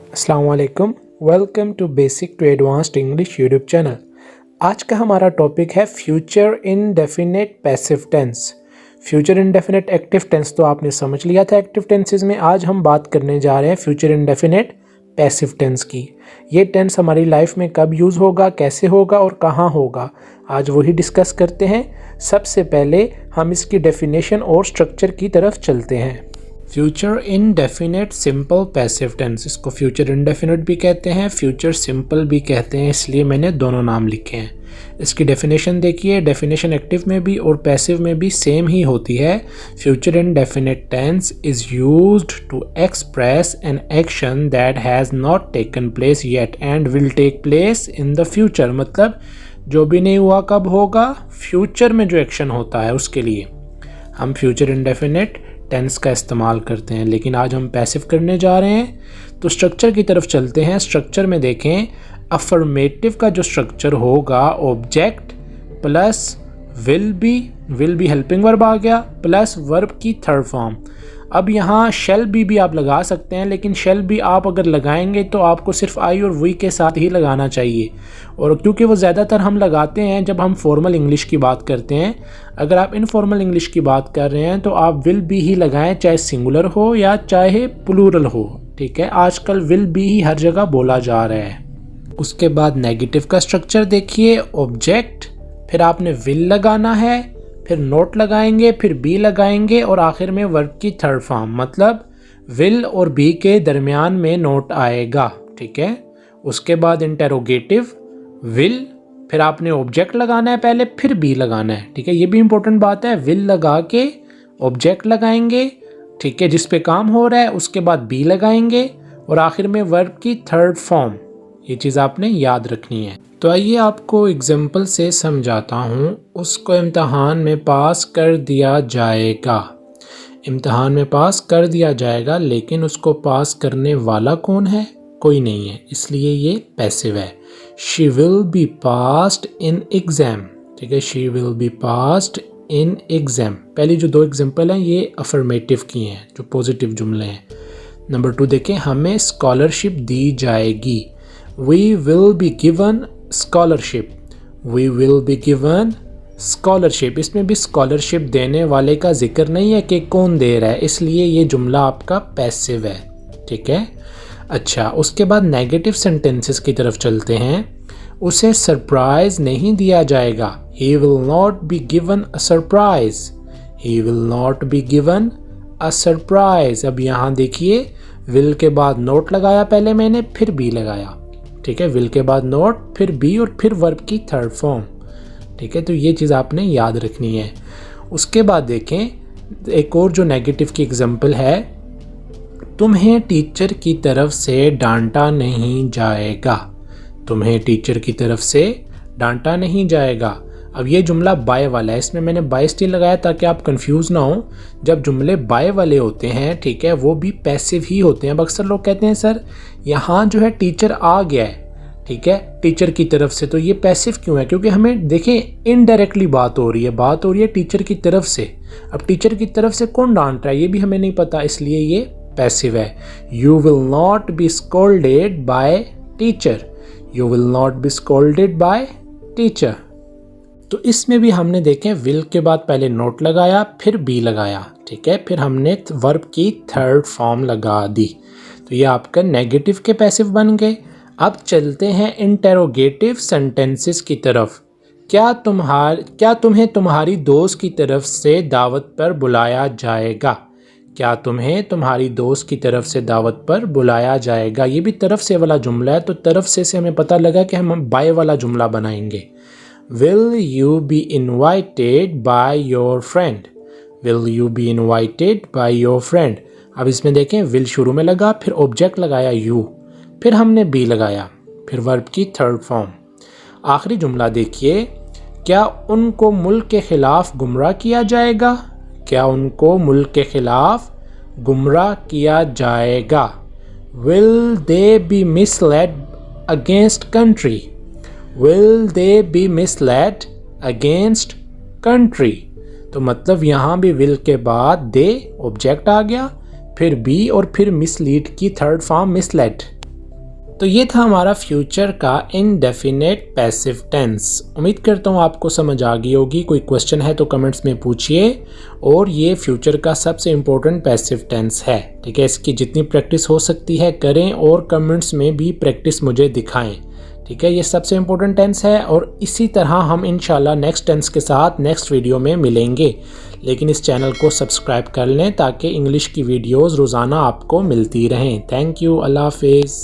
अस्सलाम वालेकुम, welcome to basic to advanced English YouTube channel. आज का हमारा टॉपिक है future indefinite passive tense. Future indefinite active tense तो आपने समझ लिया था एक्टिव टेंसेस में। आज हम बात करने जा रहे हैं फ्यूचर इंडेफिनिट पैसिव टेंस की। ये टेंस हमारी लाइफ में कब यूज़ होगा, कैसे होगा और कहाँ होगा, आज वही डिस्कस करते हैं। सबसे पहले हम इसकी डेफिनेशन और स्ट्रक्चर की तरफ चलते हैं। Future indefinite simple passive tense, इसको फ्यूचर इंडेफिनिट भी कहते हैं, फ्यूचर सिंपल भी कहते हैं, इसलिए मैंने दोनों नाम लिखे हैं। इसकी डेफिनेशन देखिए, डेफिनेशन एक्टिव में भी और पैसिव में भी सेम ही होती है। Future indefinite tense is used to express an action that has not taken place yet and will take place in the future. मतलब जो भी नहीं हुआ कब होगा, फ्यूचर में जो एक्शन होता है उसके लिए हम फ्यूचर इंडेफिनिट टेंस का इस्तेमाल करते हैं। लेकिन आज हम पैसिव करने जा रहे हैं, तो स्ट्रक्चर की तरफ चलते हैं। स्ट्रक्चर में देखें, अफर्मेटिव का जो स्ट्रक्चर होगा, object plus will be helping verb आ गया, प्लस वर्ब की थर्ड फॉर्म। अब यहाँ शेल भी आप लगा सकते हैं, लेकिन शेल भी आप अगर लगाएंगे तो आपको सिर्फ आई और वी के साथ ही लगाना चाहिए, और क्योंकि वो ज़्यादातर हम लगाते हैं जब हम फॉर्मल इंग्लिश की बात करते हैं। अगर आप इनफॉर्मल इंग्लिश की बात कर रहे हैं तो आप विल बी ही लगाएं, चाहे सिंगुलर हो या चाहे प्लूरल हो। ठीक है, आजकल विल बी ही हर जगह बोला जा रहा है। उसके बाद नेगेटिव का स्ट्रक्चर देखिए, ऑब्जेक्ट, फिर आपने विल लगाना है, फिर नोट लगाएंगे, फिर बी लगाएंगे और आखिर में वर्ब की थर्ड फॉर्म। मतलब विल और बी के दरमियान में नोट आएगा। ठीक है, उसके बाद इंटेरोगेटिव, विल, फिर आपने ऑब्जेक्ट लगाना है पहले, फिर बी लगाना है। ठीक है, ये भी इंपॉर्टेंट बात है। विल लगा के ऑब्जेक्ट लगाएंगे, ठीक है, जिस पे काम हो रहा है, उसके बाद बी लगाएंगे और आखिर में वर्ब की थर्ड फॉर्म। ये चीज़ आपने याद रखनी है। तो आइए आपको एग्जाम्पल से समझाता हूँ। उसको इम्तहान में पास कर दिया जाएगा, इम्तहान में पास कर दिया जाएगा, लेकिन उसको पास करने वाला कौन है? कोई नहीं है, इसलिए ये पैसिव है। She will be passed in exam. ठीक है, she will be passed in exam. पहली जो दो एग्जाम्पल हैं ये अफर्मेटिव की हैं, जो पॉजिटिव जुमले हैं। नंबर 2 देखें, हमें स्कॉलरशिप दी जाएगी। We will be given scholarship, we will be given scholarship. इसमें भी स्कॉलरशिप देने वाले का जिक्र नहीं है कि कौन दे रहा है, इसलिए ये जुमला आपका पैसिव है। ठीक है, अच्छा, उसके बाद नेगेटिव सेंटेंसेस की तरफ चलते हैं। उसे सरप्राइज नहीं दिया जाएगा। He will not be given a surprise, he will not be given a surprise. अब यहाँ देखिए, विल के बाद नोट लगाया पहले मैंने, फिर बी लगाया। ठीक है, विल के बाद नोट, फिर बी और फिर वर्ब की थर्ड फॉर्म। ठीक है, तो ये चीज़ आपने याद रखनी है। उसके बाद देखें, एक और जो नेगेटिव की एग्जांपल है, तुम्हें टीचर की तरफ से डांटा नहीं जाएगा, तुम्हें टीचर की तरफ से डांटा नहीं जाएगा। अब ये जुमला बाय वाला है, इसमें मैंने बाय स्टिल लगाया ताकि आप कंफ्यूज ना हो। जब जुमले बाय वाले होते हैं, ठीक है, वो भी पैसिव ही होते हैं। अब अक्सर लोग कहते हैं सर यहाँ जो है टीचर आ गया है, ठीक है, टीचर की तरफ से, तो ये पैसिव क्यों है? क्योंकि हमें देखें इनडायरेक्टली बात हो रही है टीचर की तरफ से। अब टीचर की तरफ से कौन डांट रहा है ये भी हमें नहीं पता, इसलिए ये पैसिव है। You will not be scolded by teacher, you will not be scolded by teacher. तो इसमें भी हमने देखें, विल के बाद पहले नोट लगाया, फिर बी लगाया। ठीक है, फिर हमने वर्ब की थर्ड फॉर्म लगा दी। तो ये आपका नेगेटिव के पैसिव बन गए। अब चलते हैं इंटेरोगेटिव सेंटेंसेस की तरफ। क्या तुम्हें तुम्हारी दोस्त की तरफ से दावत पर बुलाया जाएगा? क्या तुम्हें तुम्हारी दोस्त की तरफ से दावत पर बुलाया जाएगा? ये भी तरफ से वाला जुमला है, तो तरफ से हमें पता लगा कि हम बाय वाला जुमला बनाएंगे। Will you be invited by your friend? Will you be invited by your friend? अब इसमें देखें, will शुरू में लगा, फिर ऑब्जेक्ट लगाया you, फिर हमने be लगाया, फिर वर्ब की थर्ड फॉर्म। आखिरी जुमला देखिए, क्या उनको मुल्क के खिलाफ गुमराह किया जाएगा? क्या उनको मुल्क के खिलाफ गुमराह किया जाएगा? Will they be misled against country? Will they be misled against country? तो मतलब यहाँ भी will के बाद दे ऑब्जेक्ट आ गया, फिर बी और फिर मिसलीड की थर्ड फॉर्म मिसलेड। तो ये था हमारा फ्यूचर का इनडेफिनेट पैसिव टेंस। उम्मीद करता हूँ आपको समझ आ गई होगी। कोई क्वेश्चन है तो कमेंट्स में पूछिए। और ये फ्यूचर का सबसे इम्पोर्टेंट पैसिव टेंस है, ठीक है। इसकी जितनी प्रैक्टिस हो सकती है करें और कमेंट्स में भी प्रैक्टिस मुझे दिखाएं, ठीक है। ये सबसे इम्पोर्टेंट टेंस है और इसी तरह हम इंशाल्लाह नेक्स्ट टेंस के साथ नेक्स्ट वीडियो में मिलेंगे। लेकिन इस चैनल को सब्सक्राइब कर लें ताकि इंग्लिश की वीडियोज़ रोज़ाना आपको मिलती रहें। थैंक यू, अल्लाह हाफिज़।